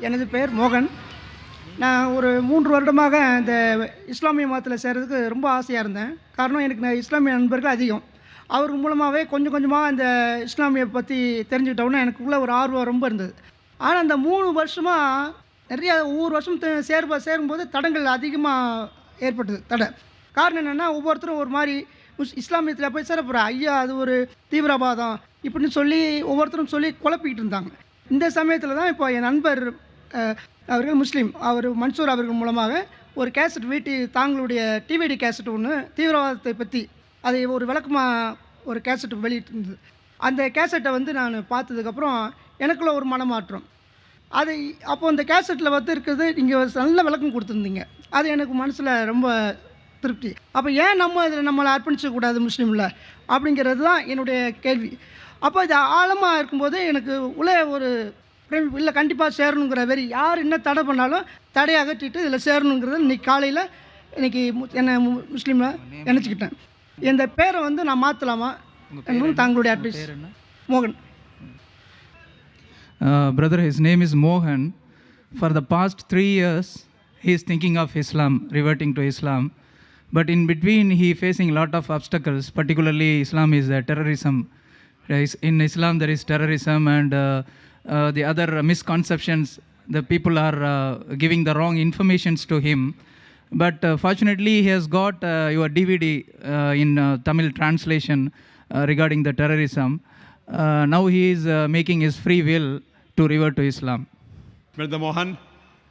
எனது பெயர் மோகன். நான் ஒரு 3 வருடமாக இந்த இஸ்லாமிய மதத்தில் சேர்கிறதுக்கு ரொம்ப ஆசையாக இருந்தேன். காரணம், எனக்கு இஸ்லாமிய நண்பர்கள் அதிகம். அவர் மூலமாகவே கொஞ்சம் கொஞ்சமாக இந்த இஸ்லாமிய பற்றி தெரிஞ்சுக்கிட்டோன்னே எனக்குள்ளே ஒரு ஆர்வம் ரொம்ப இருந்தது. ஆனால் அந்த 3 வருஷமாக நிறையா ஒவ்வொரு வருஷம் சேரும்போது தடங்கள் அதிகமாக ஏற்பட்டது. காரணம் என்னென்னா, ஒவ்வொருத்தரும் ஒரு மாதிரி இஸ்லாமியத்தில் போய் சேர போகிறா, ஐயா அது ஒரு தீவிரவாதம் இப்படின்னு சொல்லி ஒவ்வொருத்தரும் சொல்லி குழப்பிக்கிட்டு இருந்தாங்க. இந்த சமயத்தில் தான் இப்போ என் நண்பர் அவர்கள் முஸ்லீம், அவர் மன்சூர் அவர்கள் மூலமாக ஒரு கேசட் தாங்களுடைய டிவிடி கேசட் ஒன்று தீவிரவாதத்தை பற்றி அதை ஒரு விளக்கமாக ஒரு கேசட் வெளியிட்டிருந்தது. அந்த கேசட்டை நான் பார்த்ததுக்கப்புறம் எனக்குள்ள ஒரு மனமாற்றம். அப்போ அந்த கேசட்டில் இருக்கிறது நீங்கள் நல்ல விளக்கம் கொடுத்துருந்தீங்க. அது எனக்கு மனசில் ரொம்ப திருப்தி. அப்போ ஏன் இதில் நம்மளை அர்ப்பணிச்சக்கூடாது முஸ்லீமில் அப்படிங்கிறது தான் என்னுடைய கேள்வி. அப்போ இது ஆழமாக இருக்கும்போது எனக்கு உள்ளே ஒரு இல்லை, கண்டிப்பாக சேரணுங்கிற வெறி. யார் என்ன தடை பண்ணாலும் தடையை அகற்றிட்டு இதில் சேரணுங்கிறது இன்றைக்கி காலையில் என்னை முஸ்லீமில் நினச்சிக்கிட்டேன். இந்த பேரை நான் மாற்றலாமா என்னும் தங்களுடைய அட்வைஸ். மோகன். Brother, his name is Mohan. For the past 3 years, he is thinking of Islam, reverting to Islam. But in between, he facing a lot of obstacles, particularly Islam is terrorism. In Islam, there is terrorism and the other misconceptions. The people are giving the wrong informations to him. But fortunately, he has got your DVD in Tamil translation regarding the terrorism. Now he is making his free will to revert to Islam. Brother Mohan,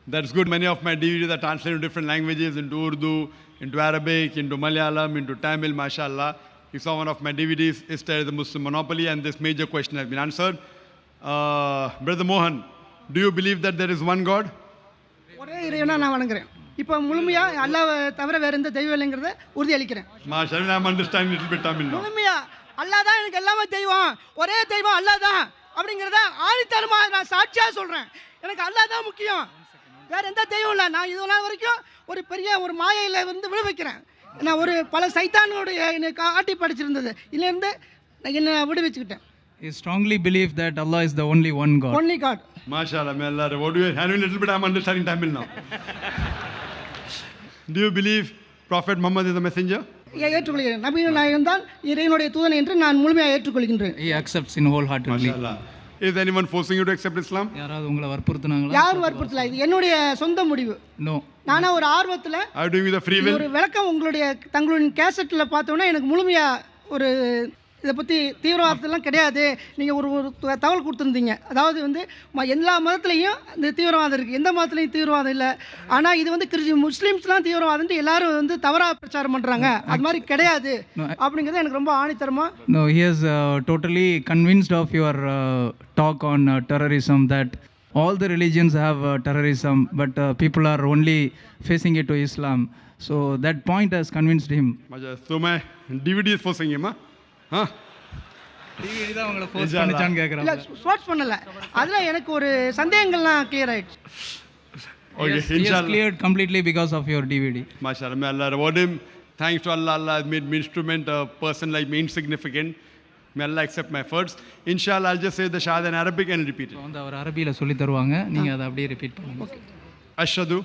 that's good. Many of my DVDs are translated to different languages, into Urdu, into Arabic, into Malayalam, into Tamil, mashallah. You saw one of my DVDs, is there the Muslim monopoly, and this major question has been answered. Brother Mohan, do you believe that there is one God? ஒரே இறைவனா நான் வணங்குறேன். இப்போ முழுமையாக அல்லாஹ்வை தவிர வேறு எந்த தெய்வம் இல்லைங்கிறத உறுதி அளிக்கிறேன். Mashallah, I'm understanding a little bit Tamil now. முழுமையாக அல்லாஹ் தான் எனக்கு எல்லாமே தெய்வம், ஒரே தெய்வம் அல்லாஹ் தான் அப்படிங்கிறத ஆணித்தரமாக நான் சாட்சியாக சொல்கிறேன். எனக்கு அல்லாஹ் தான் முக்கியம், வேறு எந்த தெய்வம் இல்லை. நான் இது நாள் வரைக்கும் ஒரு பெரிய ஒரு மாயையில் விடுவிக்கிறேன். நான் ஒரு பல சைத்தானுடைய என்னை காட்டி படிச்சிருந்தது, இதுலேருந்து என்னை விடுவிச்சுக்கிட்டேன். He strongly believes that Allah is the only one God. Only God. Mashallah, may Allah reward you. And a little bit I'm understanding Tamil now. Do you believe Prophet Muhammad is a messenger? ஏற்றுக்கொள்கிறேன். நபிகள் நாயகம் தான் இறைவனுடைய தூதன் என்று நான் முழுமையாக ஏற்றுக்கொள்கின்றேன். He accepts in wholeheartedly. Mashallah. Is anyone forcing you to accept Islam? யாராவது உங்களை வற்புறுத்துனாங்களா? யாரும் வற்புறுத்தல, இது என்னுடைய சொந்த முடிவு. No. நானா ஒரு ஆர்வத்தில் Are you doing with a free will? ஒரு விளக்கம் தங்களுடைய கேசட்டில் பார்த்தோன்னா எனக்கு முழுமையாக ஒரு இதை பற்றி தீவிரவாதத்தெல்லாம் கிடையாது, நீங்கள் ஒரு தகவல் கொடுத்துருந்தீங்க. அதாவது எல்லா மதத்துலேயும் இந்த தீவிரவாதம் இருக்குது, எந்த மதத்துலேயும் தீவிரவாதம் இல்லை. ஆனால் இது முஸ்லீம்ஸ்லாம் தீவிரவாதம்ட்டு எல்லாரும் தவறாக பிரச்சாரம் பண்ணுறாங்க, அது மாதிரி கிடையாது அப்படிங்கிறது எனக்கு ரொம்ப ஆணித்தரமாக. No, he is totally convinced of your talk on terrorism, that all the religions have terrorism, but people are only facing it to Islam. So that point has convinced him. So my DVD is forcing him, huh? DVD தான் உங்களை force பண்ணிச்சான்னு கேக்குறேன். இல்ல, force பண்ணல. அதெல்லாம் எனக்கு ஒரு சந்தேகங்கள்லாம் clear ஆயிடுச்சு. Okay, yes, inshallah. He is cleared completely because of your DVD. Mashallah, may Allah reward him. Thanks to Allah, Allah has made me instrument, a person like me insignificant. May Allah accept my efforts. Inshallah, I'll just say the Shahada in Arabic and repeat it. அவர் அரபியில சொல்லி தருவாங்க, நீங்க அதை அப்படியே repeat பண்ணுங்க. Okay. Ashhadu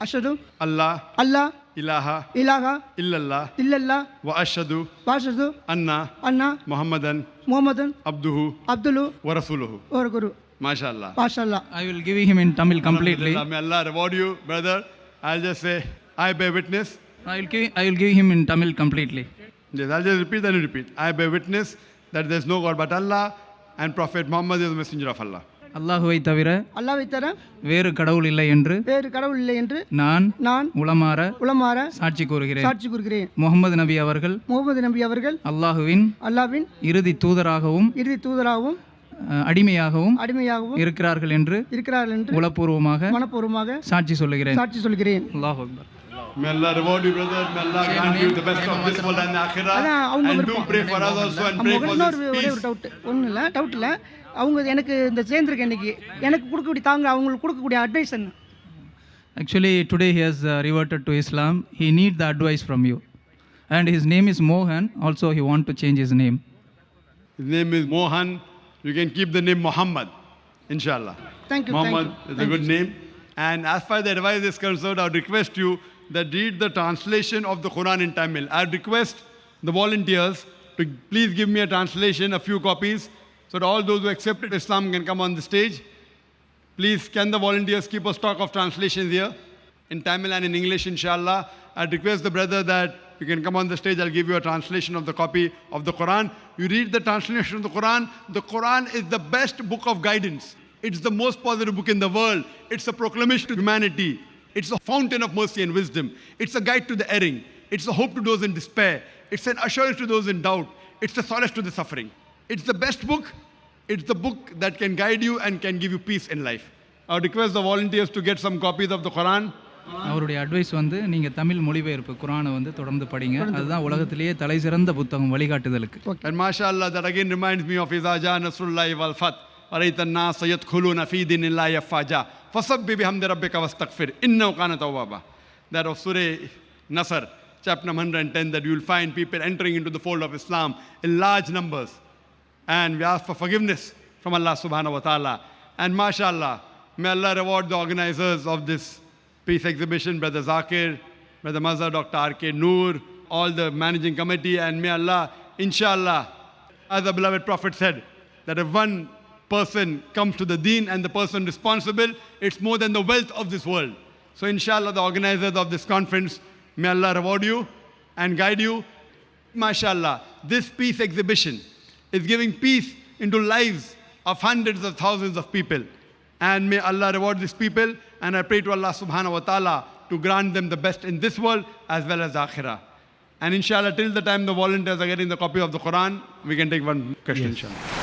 அஷ்ஹது Allah அல்லாஹ் ilaha இலாஹா illallah இல்லல்லாஹ் wa ashhadu வாஷது anna அண்ணா Muhammadan முஹம்மதன் abduhu அப்துல்லு wa rasuluhu. ஒரு குரு. Mashallah. மாஷாஅல்லாஹ். I will give him in Tamil completely. May Allah reward you, brother. I'll just say, I bear witness. I will give him in Tamil completely. Yes, I'll just repeat and repeat. I bear witness that there is no God but Allah, and Prophet Muhammad is the messenger of Allah. அல்லாஹ்வை தவிர அல்லாஹ்வை தவிர வேறு கடவுள் இல்லை என்று இல்லை என்று நான் உளமாற சாட்சி கூறுகிறேன். முகமது நபி அவர்கள் அல்லாஹ்வின் இறுதி தூதராகவும் அடிமையாகவும் இருக்கிறார்கள் என்று மனப்பூர்வமாக சாட்சி சொல்லுகிறேன். அல்லாஹ் Akbar. May Allah reward you, brother. May Allah grant you the best of this world and the akhirah. And do pray for us also and pray for this peace. Doubt இல்லை, அவங்க எனக்கு இந்த சேர்ந்துருக்க இன்னைக்கு எனக்கு அவங்களுக்கு கொடுக்கக்கூடிய அட்வைஸ் என்ன? Actually, today he has reverted to Islam. He needs the advice from you. And his name is Mohan. Also, he want to change his name. His name is Mohan. You can keep the name Muhammad. inshallah. Thank you. Muhammad Thank you. is a Thank good you. name. And as far as the advice is concerned, I would request you that read the translation of the Quran in Tamil. I would request the volunteers to please give me a translation, a few copies, so that all those who accepted Islam can come on the stage. Please, can the volunteers keep a stock of translations here in Tamil and in English, inshallah. I'd request the brother that you can come on the stage. I'll give you a translation of the copy of the Quran. You read the translation of the Quran. The Quran is the best book of guidance. It's the most positive book in the world. It's a proclamation to humanity. It's a fountain of mercy and wisdom. It's a guide to the erring. It's a hope to those in despair. It's an assurance to those in doubt. It's a solace to the suffering. It's the best book. It's the book that can guide you and can give you peace in life. I would request the volunteers to get some copies of the Quran. அவருடைய advice வந்து நீங்கள் தமிழ் மொழிபெயர்ப்பு குரானை வந்து தொடர்ந்து படிங்க. அதுதான் உலகத்திலேயே தலை சிறந்த புத்தகம் வழிகாட்டுதலுக்கு. And mashallah, that again reminds me of Izaja Nasrullahi wal Fath. Waraytan nas yadkhuluna fi dinillahi afwaja. Fasabbih bihamdi rabbika wastaghfir. Innahu kana tawwaba. That of Surah Nasr, chapter number 110, that you will find people entering into the fold of Islam in large numbers. And we ask for forgiveness from Allah subhanahu wa ta'ala. And mashallah, may Allah reward the organizers of this peace exhibition, Brother Zakir, Brother Mazhar, Dr. R.K. Noor, all the managing committee, and may Allah, inshallah, as the beloved Prophet said, that if one person comes to the deen and the person responsible, it's more than the wealth of this world. So inshallah, the organizers of this conference, may Allah reward you and guide you. MashaAllah, this peace exhibition is giving peace into lives of hundreds of thousands of people. And may Allah reward these people. And I pray to Allah subhanahu wa ta'ala to grant them the best in this world as well as akhirah. And inshallah, till the time the volunteers are getting the copy of the Quran, we can take one question, inshallah.